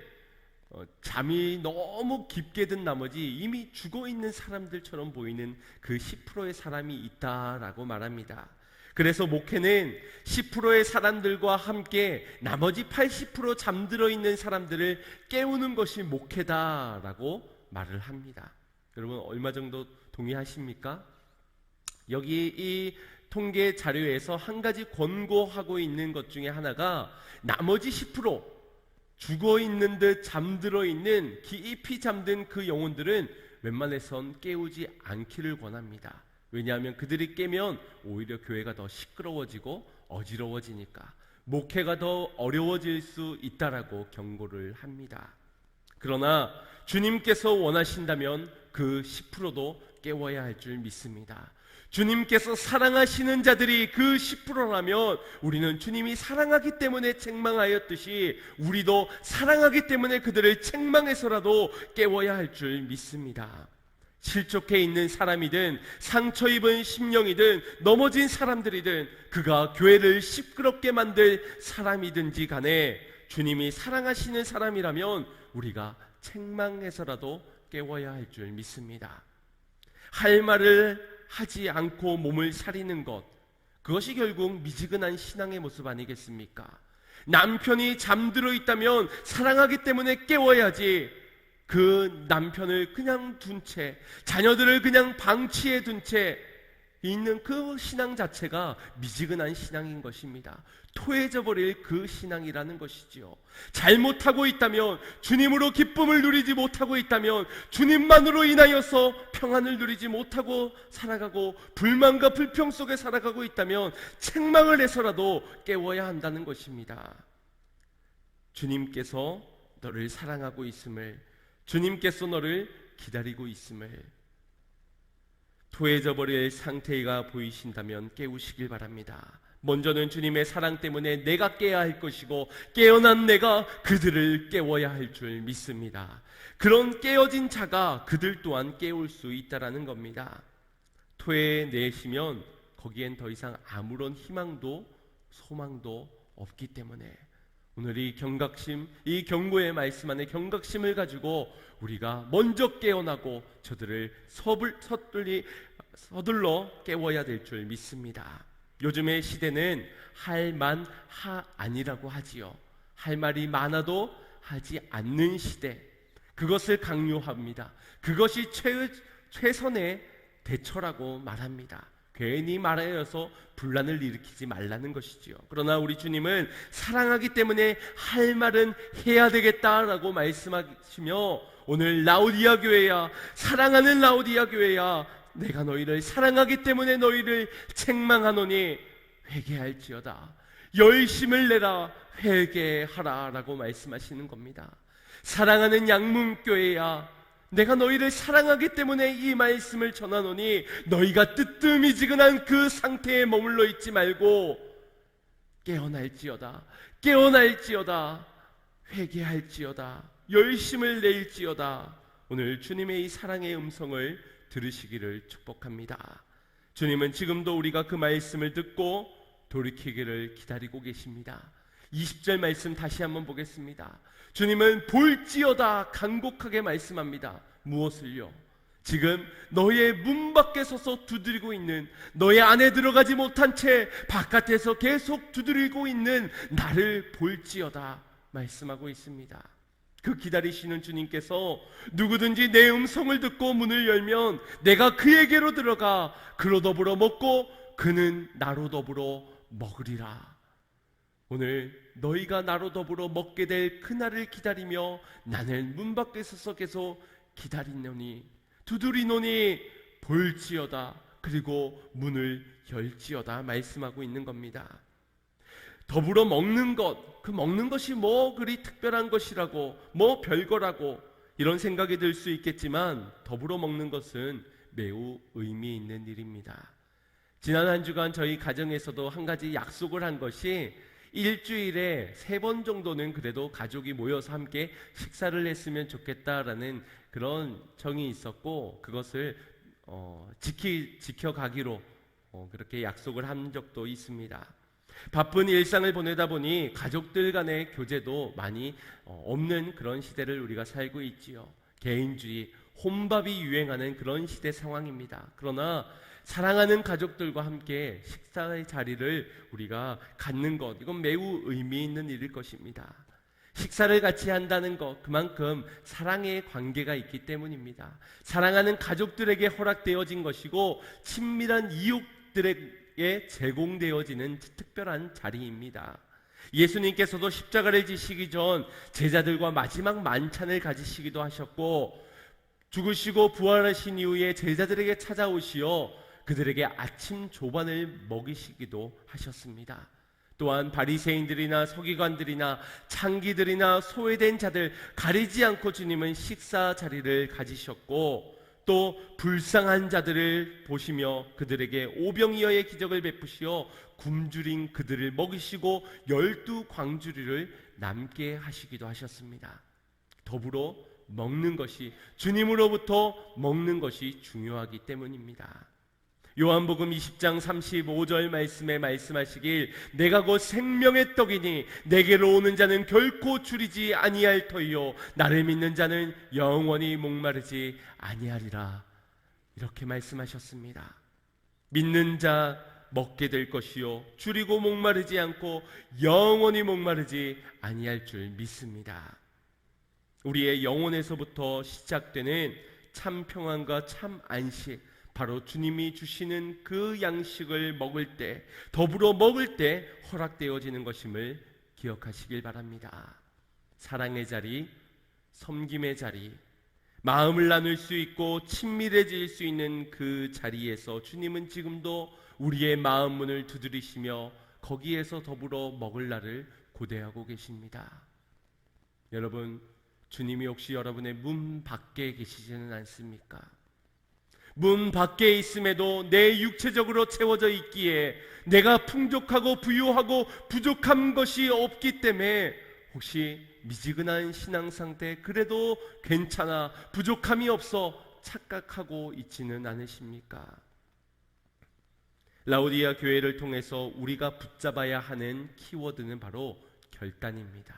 잠이 너무 깊게 든 나머지 이미 죽어 있는 사람들처럼 보이는 그 10%의 사람이 있다라고 말합니다. 그래서 목회는 10%의 사람들과 함께 나머지 80% 잠들어 있는 사람들을 깨우는 것이 목회다라고 말을 합니다. 여러분 얼마 정도 동의하십니까? 여기 이 통계 자료에서 한 가지 권고하고 있는 것 중에 하나가 나머지 10% 죽어 있는 듯 잠들어 있는 깊이 잠든 그 영혼들은 웬만해선 깨우지 않기를 권합니다. 왜냐하면 그들이 깨면 오히려 교회가 더 시끄러워지고 어지러워지니까 목회가 더 어려워질 수 있다라고 경고를 합니다. 그러나 주님께서 원하신다면 그 10%도 깨워야 할 줄 믿습니다. 주님께서 사랑하시는 자들이 그 10%라면 우리는 주님이 사랑하기 때문에 책망하였듯이 우리도 사랑하기 때문에 그들을 책망해서라도 깨워야 할 줄 믿습니다. 실족해 있는 사람이든 상처 입은 심령이든 넘어진 사람들이든 그가 교회를 시끄럽게 만들 사람이든지 간에 주님이 사랑하시는 사람이라면 우리가 책망해서라도 깨워야 할 줄 믿습니다. 할 말을 하지 않고 몸을 사리는 것, 그것이 결국 미지근한 신앙의 모습 아니겠습니까? 남편이 잠들어 있다면 사랑하기 때문에 깨워야지, 그 남편을 그냥 둔 채, 자녀들을 그냥 방치해 둔 채 있는 그 신앙 자체가 미지근한 신앙인 것입니다. 토해져 버릴 그 신앙이라는 것이지요. 잘못하고 있다면, 주님으로 기쁨을 누리지 못하고 있다면, 주님만으로 인하여서 평안을 누리지 못하고 살아가고 불만과 불평 속에 살아가고 있다면 책망을 해서라도 깨워야 한다는 것입니다. 주님께서 너를 사랑하고 있음을, 주님께서 너를 기다리고 있음을, 토해져 버릴 상태가 보이신다면 깨우시길 바랍니다. 먼저는 주님의 사랑 때문에 내가 깨야 할 것이고, 깨어난 내가 그들을 깨워야 할 줄 믿습니다. 그런 깨어진 자가 그들 또한 깨울 수 있다라는 겁니다. 토해내시면 거기엔 더 이상 아무런 희망도 소망도 없기 때문에 오늘 이 경각심, 이 경고의 말씀 안에 경각심을 가지고 우리가 먼저 깨어나고 저들을 서둘러 깨워야 될 줄 믿습니다. 요즘의 시대는 할만 아니라고 하지요. 할 말이 많아도 하지 않는 시대, 그것을 강요합니다. 그것이 최선의 대처라고 말합니다. 괜히 말하여서 분란을 일으키지 말라는 것이지요. 그러나 우리 주님은 사랑하기 때문에 할 말은 해야 되겠다라고 말씀하시며, 오늘 라오디아 교회야, 사랑하는 라오디아 교회야, 내가 너희를 사랑하기 때문에 너희를 책망하노니 회개할지어다, 열심을 내라, 회개하라 라고 말씀하시는 겁니다. 사랑하는 양문교회야, 내가 너희를 사랑하기 때문에 이 말씀을 전하노니 너희가 뜨뜻미지근한 그 상태에 머물러 있지 말고 깨어날지어다, 깨어날지어다, 회개할지어다, 열심을 내일지어다. 오늘 주님의 이 사랑의 음성을 들으시기를 축복합니다. 주님은 지금도 우리가 그 말씀을 듣고 돌이키기를 기다리고 계십니다. 20절 말씀 다시 한번 보겠습니다. 주님은 볼지어다 간곡하게 말씀합니다. 무엇을요? 지금 너의 문 밖에 서서 두드리고 있는, 너의 안에 들어가지 못한 채 바깥에서 계속 두드리고 있는 나를 볼지어다 말씀하고 있습니다. 그 기다리시는 주님께서 누구든지 내 음성을 듣고 문을 열면 내가 그에게로 들어가 그로 더불어 먹고 그는 나로 더불어 먹으리라. 오늘 너희가 나로 더불어 먹게 될 그날을 기다리며 나는 문 밖에 서서 계속 기다리노니, 두드리노니 볼지어다, 그리고 문을 열지어다 말씀하고 있는 겁니다. 더불어 먹는 것, 그 먹는 것이 뭐 그리 특별한 것이라고, 뭐 별거라고 이런 생각이 들 수 있겠지만, 더불어 먹는 것은 매우 의미 있는 일입니다. 지난 한 주간 저희 가정에서도 한 가지 약속을 한 것이, 일주일에 3번 정도는 그래도 가족이 모여서 함께 식사를 했으면 좋겠다라는 그런 정이 있었고, 그것을 지켜가기로 그렇게 약속을 한 적도 있습니다. 바쁜 일상을 보내다 보니 가족들 간의 교제도 많이 없는 그런 시대를 우리가 살고 있지요. 개인주의, 혼밥이 유행하는 그런 시대 상황입니다. 그러나 사랑하는 가족들과 함께 식사의 자리를 우리가 갖는 것, 이건 매우 의미 있는 일일 것입니다. 식사를 같이 한다는 것, 그만큼 사랑의 관계가 있기 때문입니다. 사랑하는 가족들에게 허락되어진 것이고 친밀한 이웃들에게 제공되어지는 특별한 자리입니다. 예수님께서도 십자가를 지시기 전 제자들과 마지막 만찬을 가지시기도 하셨고, 죽으시고 부활하신 이후에 제자들에게 찾아오시어 그들에게 아침 조반을 먹이시기도 하셨습니다. 또한 바리새인들이나 서기관들이나 창기들이나 소외된 자들 가리지 않고 주님은 식사 자리를 가지셨고, 또 불쌍한 자들을 보시며 그들에게 오병이어의 기적을 베푸시어 굶주린 그들을 먹이시고 12광주리를 남게 하시기도 하셨습니다. 더불어 먹는 것이, 주님으로부터 먹는 것이 중요하기 때문입니다. 요한복음 20장 35절 말씀에 말씀하시길 내가 곧 생명의 떡이니 내게로 오는 자는 결코 줄이지 아니할 터이요 나를 믿는 자는 영원히 목마르지 아니하리라. 이렇게 말씀하셨습니다. 믿는 자 먹게 될 것이요 줄이고 목마르지 않고 영원히 목마르지 아니할 줄 믿습니다. 우리의 영혼에서부터 시작되는 참 평안과 참 안식, 바로 주님이 주시는 그 양식을 먹을 때, 더불어 먹을 때 허락되어지는 것임을 기억하시길 바랍니다. 사랑의 자리, 섬김의 자리, 마음을 나눌 수 있고 친밀해질 수 있는 그 자리에서 주님은 지금도 우리의 마음 문을 두드리시며 거기에서 더불어 먹을 날을 고대하고 계십니다. 여러분, 주님이 혹시 여러분의 문 밖에 계시지는 않습니까? 문 밖에 있음에도 내 육체적으로 채워져 있기에 내가 풍족하고 부유하고 부족한 것이 없기 때문에 혹시 미지근한 신앙 상태, 그래도 괜찮아, 부족함이 없어 착각하고 있지는 않으십니까? 라오디아 교회를 통해서 우리가 붙잡아야 하는 키워드는 바로 결단입니다.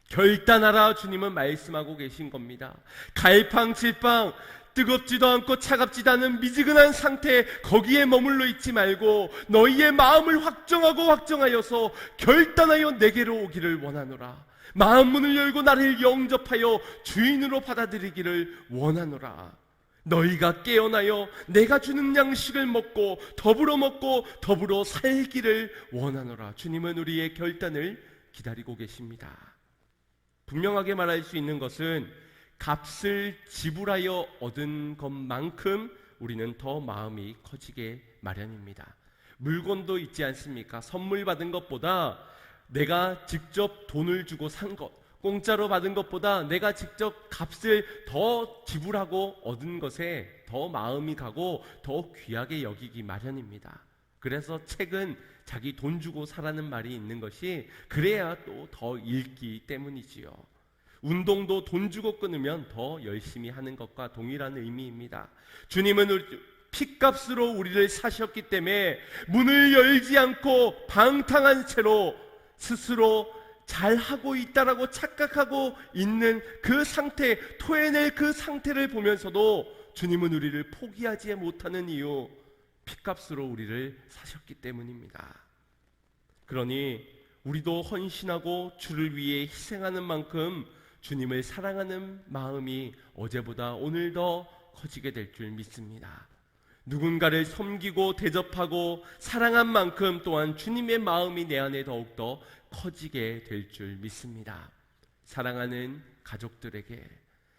결단하라, 주님은 말씀하고 계신 겁니다. 갈팡질팡 뜨겁지도 않고 차갑지도 않은 미지근한 상태, 거기에 머물러 있지 말고 너희의 마음을 확정하여서 결단하여 내게로 오기를 원하노라. 마음 문을 열고 나를 영접하여 주인으로 받아들이기를 원하노라. 너희가 깨어나여 내가 주는 양식을 먹고 더불어 살기를 원하노라. 주님은 우리의 결단을 기다리고 계십니다. 분명하게 말할 수 있는 것은 값을 지불하여 얻은 것만큼 우리는 더 마음이 커지게 마련입니다. 물건도 있지 않습니까? 선물 받은 것보다 내가 직접 돈을 주고 산 것, 공짜로 받은 것보다 내가 직접 값을 더 지불하고 얻은 것에 더 마음이 가고 더 귀하게 여기기 마련입니다. 그래서 책은 자기 돈 주고 사라는 말이 있는 것이 그래야 또 더 읽기 때문이지요. 운동도 돈 주고 끊으면 더 열심히 하는 것과 동일한 의미입니다. 주님은 핏값으로 우리를 사셨기 때문에 문을 열지 않고 방탕한 채로 스스로 잘하고 있다라고 착각하고 있는 그 상태, 토해낼 그 상태를 보면서도 주님은 우리를 포기하지 못하는 이유, 핏값으로 우리를 사셨기 때문입니다. 그러니 우리도 헌신하고 주를 위해 희생하는 만큼 주님을 사랑하는 마음이 어제보다 오늘 더 커지게 될 줄 믿습니다. 누군가를 섬기고 대접하고 사랑한 만큼 또한 주님의 마음이 내 안에 더욱더 커지게 될 줄 믿습니다. 사랑하는 가족들에게,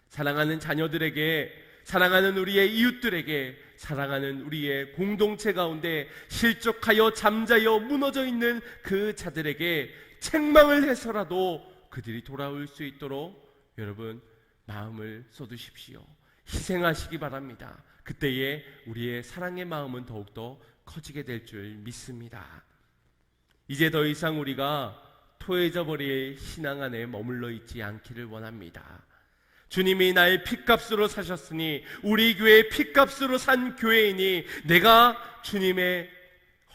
사랑하는 자녀들에게, 사랑하는 우리의 이웃들에게, 사랑하는 우리의 공동체 가운데 실족하여 잠자여 무너져 있는 그 자들에게 책망을 해서라도 그들이 돌아올 수 있도록 여러분 마음을 쏟으십시오. 희생하시기 바랍니다. 그때에 우리의 사랑의 마음은 더욱더 커지게 될 줄 믿습니다. 이제 더 이상 우리가 토해져 버릴 신앙 안에 머물러 있지 않기를 원합니다. 주님이 나의 핏값으로 사셨으니 우리 교회의 핏값으로 산 교회이니 내가 주님의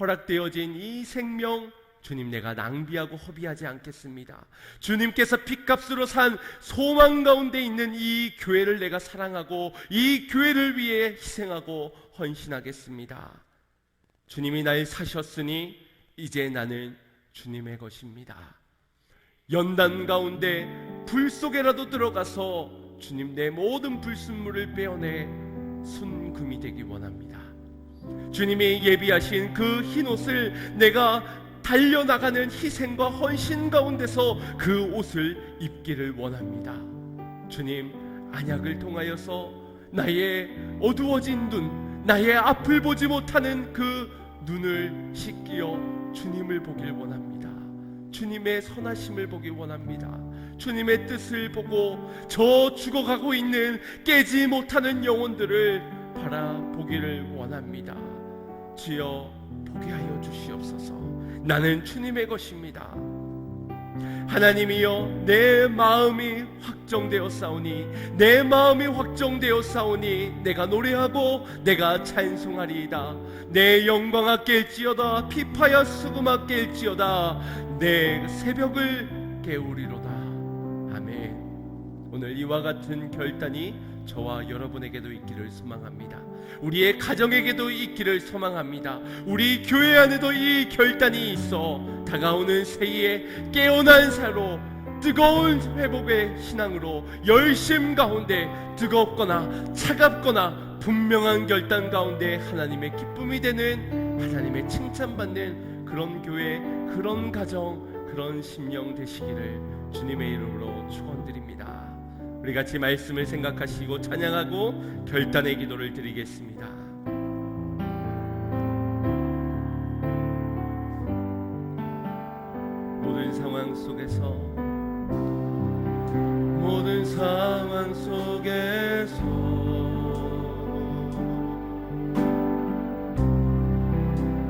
허락되어진 이 생명, 주님 내가 낭비하고 허비하지 않겠습니다. 주님께서 핏값으로 산 소망 가운데 있는 이 교회를 내가 사랑하고 이 교회를 위해 희생하고 헌신하겠습니다. 주님이 날 사셨으니 이제 나는 주님의 것입니다. 연단 가운데 불 속에라도 들어가서 주님 내 모든 불순물을 빼어내 순금이 되기 원합니다. 주님이 예비하신 그 흰옷을 내가 달려나가는 희생과 헌신 가운데서 그 옷을 입기를 원합니다. 주님, 안약을 통하여서 나의 어두워진 눈, 나의 앞을 보지 못하는 그 눈을 씻기어 주님을 보길 원합니다. 주님의 선하심을 보길 원합니다. 주님의 뜻을 보고 저 죽어가고 있는 깨지 못하는 영혼들을 바라보기를 원합니다. 주여 보게 하여 주시옵소서. 나는 주님의 것입니다. 하나님이여, 내 마음이 확정되었사오니, 내 마음이 확정되었사오니 내가 노래하고 내가 찬송하리이다. 내 영광아 깰지어다, 피파야 수금아 깰지어다, 내 새벽을 깨우리로다. 아멘. 오늘 이와 같은 결단이 저와 여러분에게도 있기를 소망합니다. 우리의 가정에게도 있기를 소망합니다. 우리 교회 안에도 이 결단이 있어 다가오는 새해에 깨어난 사로, 뜨거운 회복의 신앙으로, 열심 가운데, 뜨겁거나 차갑거나 분명한 결단 가운데 하나님의 기쁨이 되는, 하나님의 칭찬받는 그런 교회, 그런 가정, 그런 심령 되시기를 주님의 이름으로 축원드립니다. 우리 같이 말씀을 생각하시고 찬양하고 결단의 기도를 드리겠습니다. 모든 상황 속에서, 모든 상황 속에서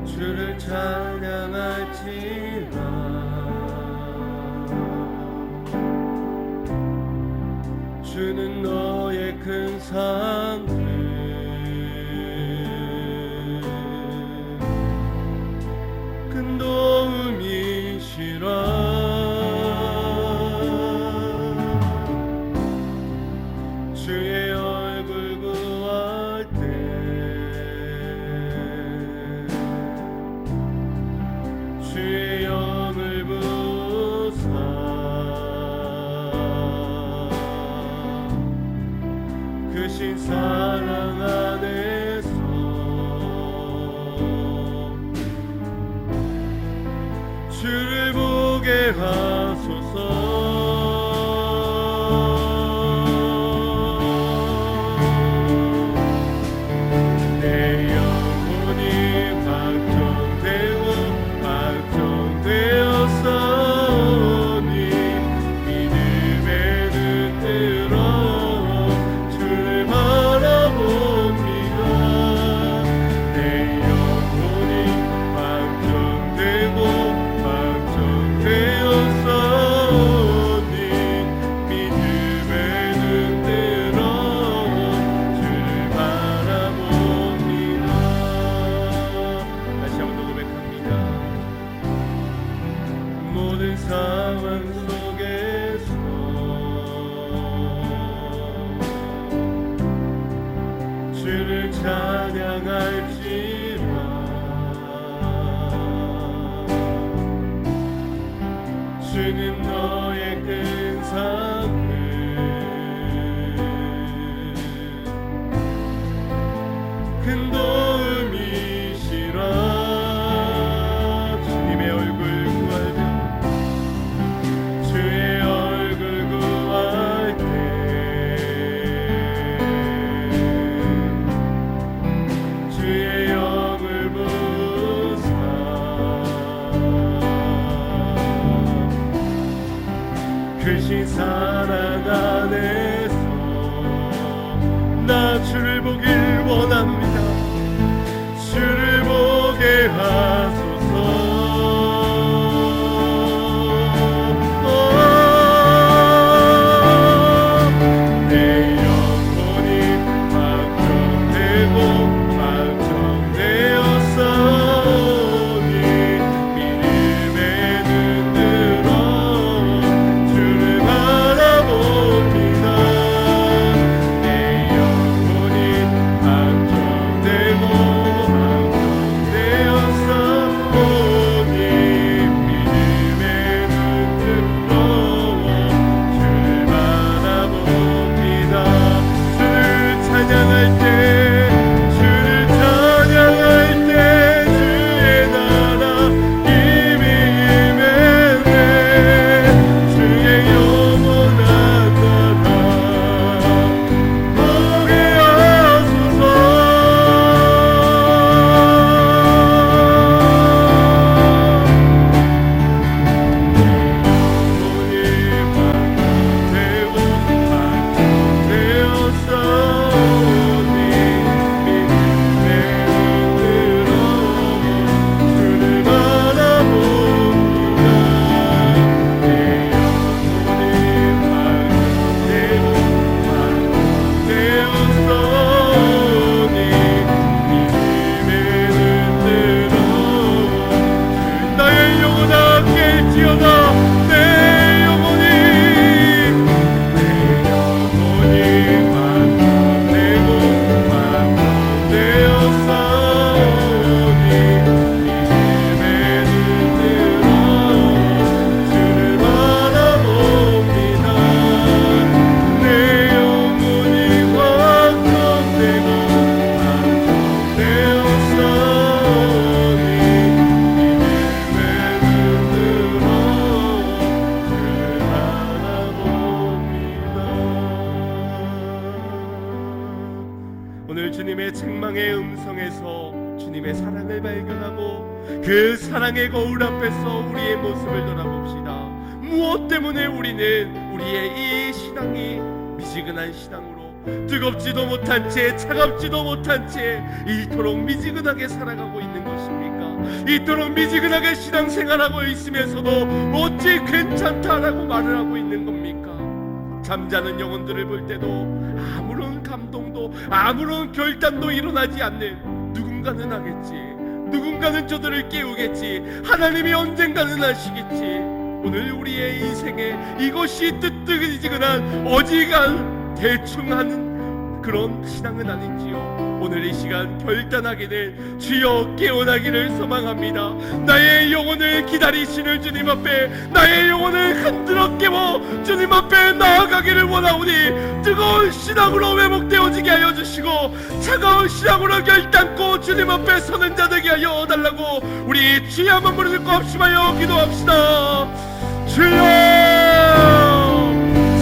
주를 찬양할지라. 주는 너의 큰 상을 큰 도움이시라. 주의 얼굴 구할 때 주의 영을 부사 크신 사랑 안에서 주를 보게 하소서. 내 영혼이 확정되고 확정되었사오니 믿음의 눈 뜨러 주를 바라봅니다. 내 영혼이 확정되고 확정되었사오니 믿음의 눈 뜨러 주를 바라봅니다. 다시 한번 더 고백합니다. 모든 상황 속에서 주를 찬양할지라. 주는 너의 큰 상을 큰 도움이시라. 주님의 얼굴 구할 때, 주의 얼굴 구할 때 주의 영을 부사 크신 사랑 안에서 나 주를 보길 원합니다. 주를 보게 하소서. 내 영혼이 확정되고 확정되었사오니 믿음의 눈 들어 주를 바라봅니다. 내 영혼이 확정되고 오늘 주님의 책망의 음성에서 주님의 사랑을 발견하고 그 사랑의 거울 앞에서 우리의 모습을 돌아봅시다. 무엇 때문에 우리는 우리의 이 신앙이 미지근한 신앙으로 뜨겁지도 못한 채 차갑지도 못한 채 이토록 미지근하게 살아가고 있는 것입니까? 이토록 미지근하게 신앙생활하고 있으면서도 어찌 괜찮다라고 말을 하고 있는 겁니까? 잠자는 영혼들을 볼 때도 아무런 감동도 아무런 결단도 일어나지 않는, 누군가는 하겠지, 누군가는 저들을 깨우겠지, 하나님이 언젠가는 하시겠지. 오늘 우리의 인생에 이것이 뜨뜨지근한 어지간 대충 하는 그런 신앙은 아닌지요. 오늘 이 시간 결단하기를 주여 깨어나기를 소망합니다. 나의 영혼을 기다리시는 주님 앞에 나의 영혼을 흔들어 깨워 주님 앞에 나아가기를 원하오니 뜨거운 신앙으로 회복되어지게 하여 주시고 차가운 신앙으로 결단코 주님 앞에 서는 자 되게 하여 달라고 우리 주여 한번 부르짖고 합심하여 기도합시다. 주여,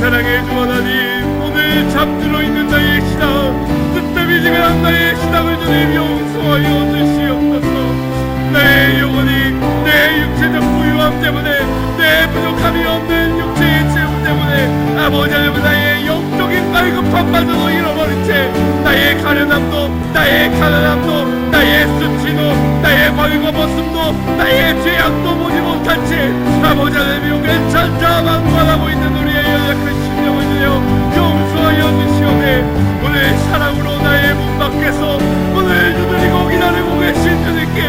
사랑의 주 하나님, 오늘 잠들어 있는 나의 신앙, 뜨뜻미지근한 나의 신앙을 주님 용서하여 주시옵소서. 나의 영혼이 내 육체적 부유함 때문에, 내 부족함이 없는 육체의 체험 때문에 아버지 하나님 나의 영적인 갈급함마저도 잃어버린 채 나의 가련함도, 나의 가난함도, 나의 수치도, 나의 벌거벗음도, 나의 죄악도 보지 못한 채 아버지 하나님 괜찮다만 말하고 있는 우리의 연약한 심령을 주여 용서하여 주시오네. 오늘 사랑으로 나의 문 밖에서 문을 두드리고 기다리고 계신 주님께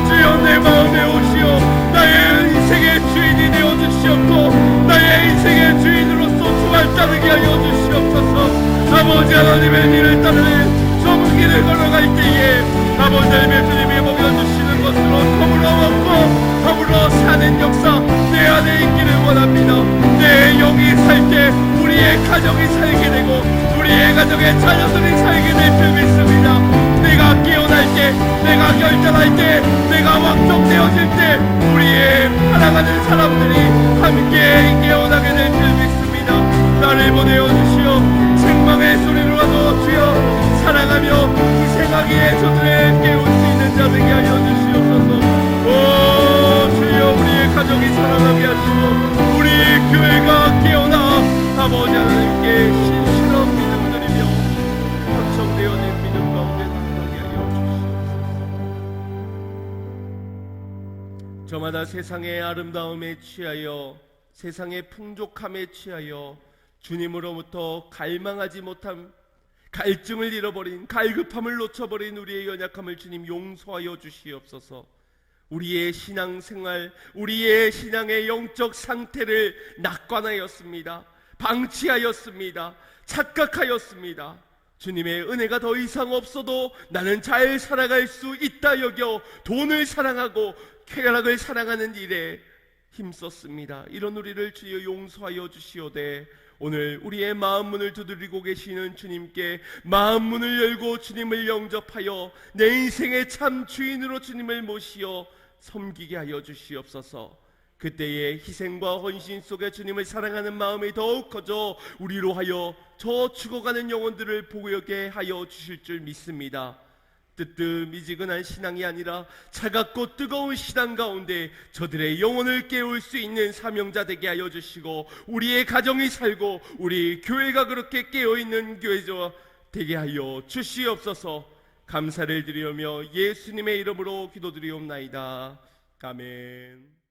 주여 내 마음에 오시어 나의 인생의 주인이 되어 주시옵고 나의 인생의 주인으로서 주말 따르게 하여 주시옵소서. 아버지 하나님의 길을 따르는 좁은 길을 걸어갈 때에 아버지 하나님의 주님이 먹여주시는 것으로 더불어 먹고 더불어 사는 역사 내 안에 있기를 원합니다. 내 영이 살 때 우리의 가정이 살게 되고 우리의 가정의 자녀들이 살게 될 줄 믿습니다. 내가 깨어날 때, 내가 결단할 때, 내가 왕정되어질 때 우리의 살아가는 사람들이 함께 깨어나게 될 줄 믿습니다. 나를 보내어 주시어 책망의 소리로라도 주여 사랑하며 희생하기에 저들의 깨울 수 있는 자 되게 하여 주시옵소서. 오 주여, 우리의 가정이 살아나게 하시고 우리 교회가 깨어나 아버지 하나님께 신실한 믿음 드리며 확정되어진 믿음 가운데 나가게 하여 주시옵소서. 저마다 세상의 아름다움에 취하여 세상의 풍족함에 취하여 주님으로부터 갈망하지 못한 갈증을 잃어버린 갈급함을 놓쳐버린 우리의 연약함을 주님 용서하여 주시옵소서. 우리의 신앙생활, 우리의 신앙의 영적 상태를 낙관하였습니다. 방치하였습니다. 착각하였습니다. 주님의 은혜가 더 이상 없어도 나는 잘 살아갈 수 있다 여겨 돈을 사랑하고 쾌락을 사랑하는 일에 힘썼습니다. 이런 우리를 주여 용서하여 주시오되 오늘 우리의 마음 문을 두드리고 계시는 주님께 마음 문을 열고 주님을 영접하여 내 인생의 참 주인으로 주님을 모시어 섬기게 하여 주시옵소서. 그때의 희생과 헌신 속에 주님을 사랑하는 마음이 더욱 커져 우리로 하여 저 죽어가는 영혼들을 보게 하여 주실 줄 믿습니다. 뜨뜻미지근한 신앙이 아니라 차갑고 뜨거운 신앙 가운데 저들의 영혼을 깨울 수 있는 사명자 되게 하여 주시고 우리의 가정이 살고 우리 교회가 그렇게 깨어있는 교회가 되게 하여 주시옵소서. 감사를 드리며 예수님의 이름으로 기도드리옵나이다. 아멘.